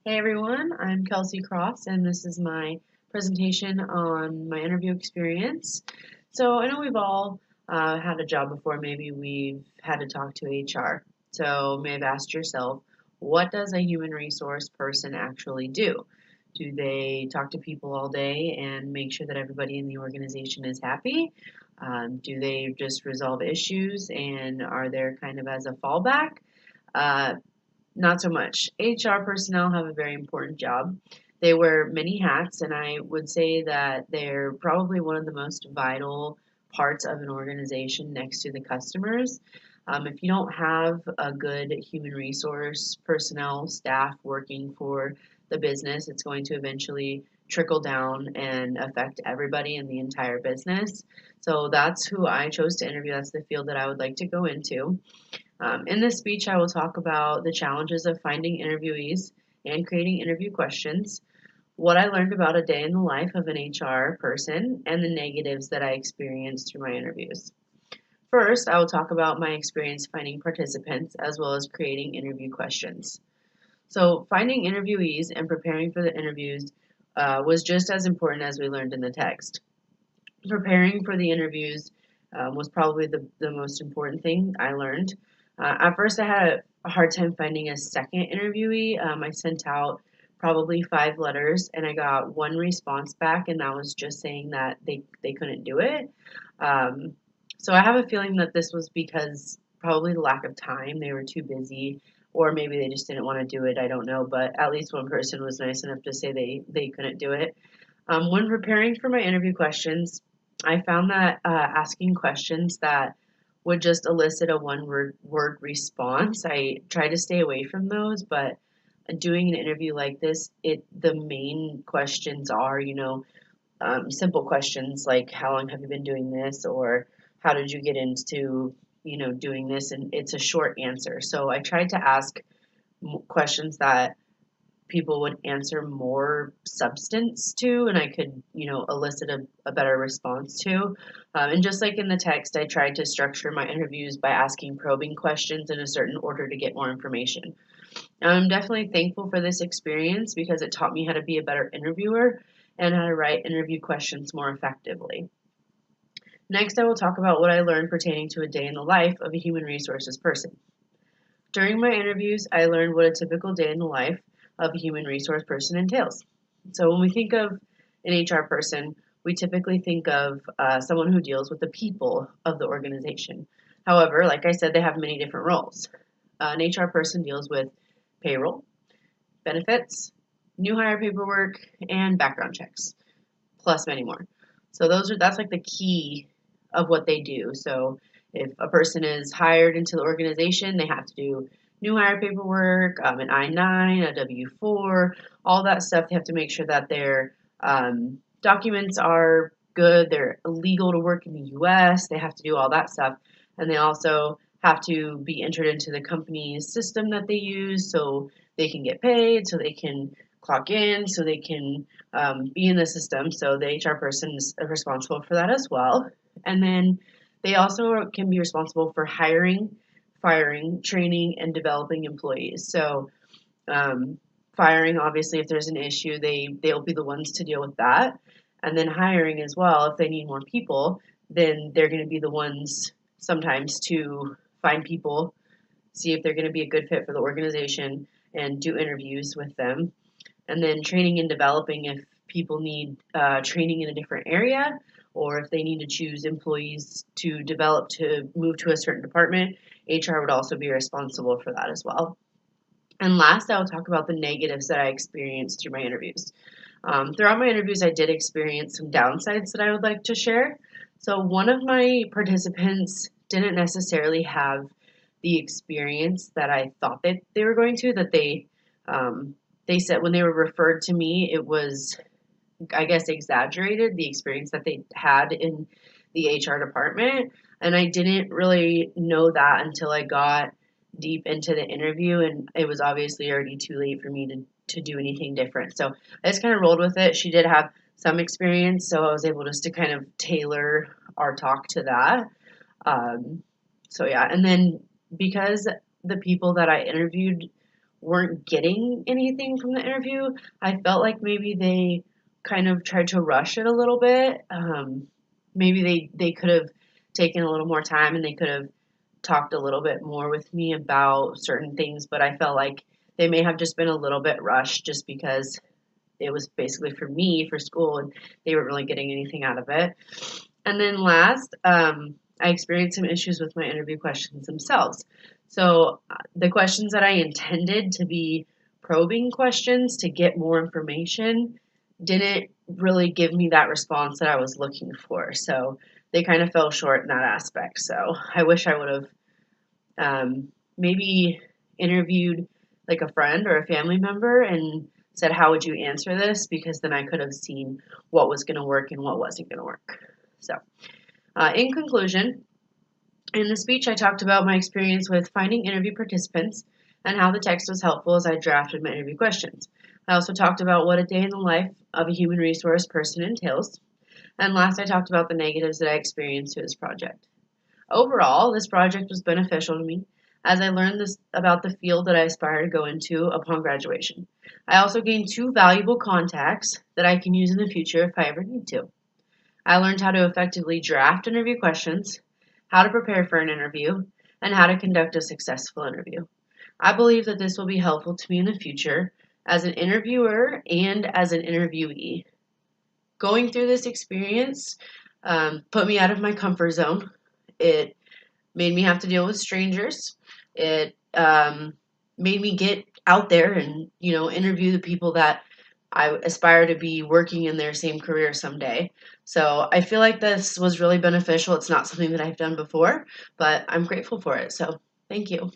Hey everyone, I'm Kelsey Cross, and this is my presentation on my interview experience. So, I know we've all had a job before, maybe we've had to talk to HR. So, may have asked yourself, what does a human resource person actually do? Do they talk to people all day and make sure that everybody in the organization is happy? Do they just resolve issues and are there kind of as a fallback? Uh, Not so much. HR personnel have a very important job. They wear many hats, and I would say that they're probably one of the most vital parts of an organization next to the customers. If you don't have a good human resource personnel staff working for the business, it's going to eventually trickle down and affect everybody in the entire business. So that's who I chose to interview. That's the field that I would like to go into. In this speech, I will talk about the challenges of finding interviewees and creating interview questions, what I learned about a day in the life of an HR person, and the negatives that I experienced through my interviews. First, I will talk about my experience finding participants as well as creating interview questions. So, finding interviewees and preparing for the interviews was just as important as we learned in the text. Preparing for the interviews was probably the most important thing I learned. At first, I had a hard time finding a second interviewee. I sent out probably 5 letters and I got one response back, and that was just saying that they couldn't do it. Um, so I have a feeling that this was because probably the lack of time. They were too busy, or maybe they just didn't want to do it. I don't know, but at least one person was nice enough to say they couldn't do it. When preparing for my interview questions, I found that asking questions that would just elicit a word response, I try to stay away from those. But doing an interview like this, the main questions are, simple questions like how long have you been doing this, or how did you get into, doing this, and it's a short answer. So I tried to ask questions that people would answer more substance to, and I could, elicit a better response to. And just like in the text, I tried to structure my interviews by asking probing questions in a certain order to get more information. I'm definitely thankful for this experience because it taught me how to be a better interviewer and how to write interview questions more effectively. Next, I will talk about what I learned pertaining to a day in the life of a human resources person. During my interviews, I learned what a typical day in the life of a human resource person entails. So, when we think of an HR person, we typically think of someone who deals with the people of the organization. However, like I said, they have many different roles. An HR person deals with payroll, benefits, new hire paperwork, and background checks, plus many more. So that's like the key of what they do. So if a person is hired into the organization, they have to do new hire paperwork, an I-9, a W-4, all that stuff. They have to make sure that their documents are good, they're legal to work in the U.S. They have to do all that stuff, and they also have to be entered into the company's system that they use, so they can get paid, so they can clock in, so they can be in the system. So the HR person is responsible for that as well. And then they also can be responsible for hiring, firing, training, and developing employees. So um, firing, obviously, if there's an issue, they'll be the ones to deal with that. And then hiring as well, if they need more people, then they're going to be the ones sometimes to find people, see if they're going to be a good fit for the organization, and do interviews with them. And then training and developing, if people need training in a different area, or if they need to choose employees to develop to move to a certain department, HR would also be responsible for that as well. And last, I'll talk about the negatives that I experienced through my interviews. Throughout my interviews, I did experience some downsides that I would like to share. So, one of my participants didn't necessarily have the experience that I thought that they were going to, that they said when they were referred to me, it was, I guess, exaggerated, the experience that they had in the HR department. And I didn't really know that until I got deep into the interview, and it was obviously already too late for me to do anything different. So I just kind of rolled with it. She did have some experience, so I was able just to kind of tailor our talk to that. So yeah, and then because the people that I interviewed weren't getting anything from the interview. I felt like maybe they kind of tried to rush it a little bit. Maybe they could have taken a little more time and they could have talked a little bit more with me about certain things, but I felt like they may have just been a little bit rushed just because it was basically for me for school and they weren't really getting anything out of it. And then last, I experienced some issues with my interview questions themselves. So the questions that I intended to be probing questions to get more information didn't really give me that response that I was looking for. So they kind of fell short in that aspect. So I wish I would have maybe interviewed like a friend or a family member and said, how would you answer this? Because then I could have seen what was going to work and what wasn't going to work. So, in conclusion, in the speech, I talked about my experience with finding interview participants and how the text was helpful as I drafted my interview questions. I also talked about what a day in the life of a human resource person entails. And last, I talked about the negatives that I experienced through this project. Overall, this project was beneficial to me as I learned this about the field that I aspire to go into upon graduation. I also gained two valuable contacts that I can use in the future if I ever need to. I learned how to effectively draft interview questions, how to prepare for an interview, and how to conduct a successful interview. I believe that this will be helpful to me in the future as an interviewer and as an interviewee. Going through this experience put me out of my comfort zone. It made me have to deal with strangers. It made me get out there and, interview the people that I aspire to be working in their same career someday. So I feel like this was really beneficial. It's not something that I've done before, but I'm grateful for it. So thank you.